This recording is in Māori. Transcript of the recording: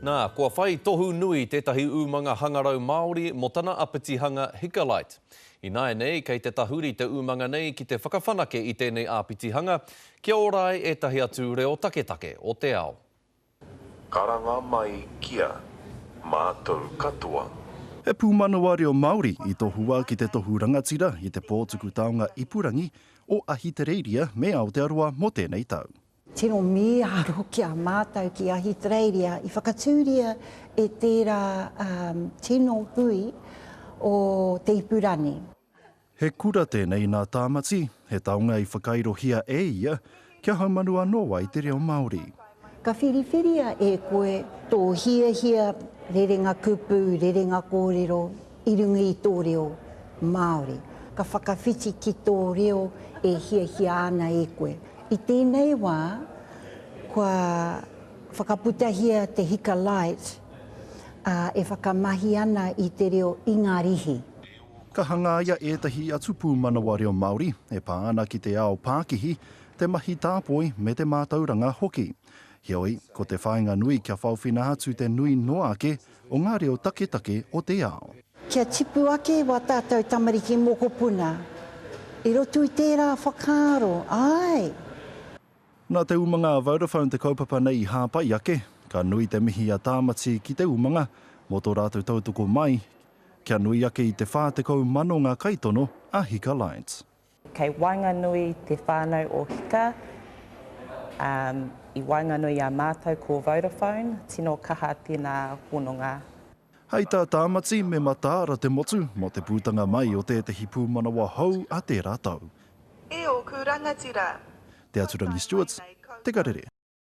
Nā, kua whai tohu nui tētahi umanga hangarau Māori mo tana apitihanga Hikalight. I nāi nei, kei te tahuri te umanga nei ki te whakawhanake i tēnei āpitihanga, kia orai e tahi atu reo taketake o te ao. Karanga mai kia, mātou katoa. He pūmanawa reo Māori i tohua ki te tohu rangatira i te pōtuku taonga Ipurangi o Ahitereiria me Aotearoa mo tēnei tau. Tino mīharo kia mātou ki Ahitereiria i whakatūria e tērā tino hui o te Ipurangi. He kura tēnei nā tāmati, he taonga i whakairohia e ia kia haumanua noa i te reo Māori. Ka whiriwhiria e koe tō hia rerenga kupu, rerenga kōrero, i rungi i tō reo Māori. Ka whakawhiti ki tō reo e hia ana e koe. I tēnei wā, kua whakaputahia te Hikalight, e whakamahi ana i te reo Ingarihi. Ka hangaia ētahi atu pūmanawa reo Māori e pā ana ki te ao Pākihi, te mahi tāpoi me te mātauranga hoki. Hioi, ko te whāinga nui kia whauwhina atu te nui noa ake o ngā reo taketake o te ao. Kia tipu ake wa tātou tamariki mokopuna. I roto i tērā whakaaro, ai! Nā te umanga Vodafone te kaupapa nei i hāpai ake, ka nui te mihi a tāmati ki te umanga, mo tō rātou tautoko mai, kia nui ake i te whātekau mano ngā kaitono a Hikalight. Kei wainganui te whānau o Hika, i wainganui a mātou ko Vodafone, tino kaha tēnā hononga. Hei tā tāmati me matāra te motu mo te pūtanga mai o tētahi pūmanawa hau a tērā tau. E o ku rangatira. Te Aturangi Stewarts, te karere.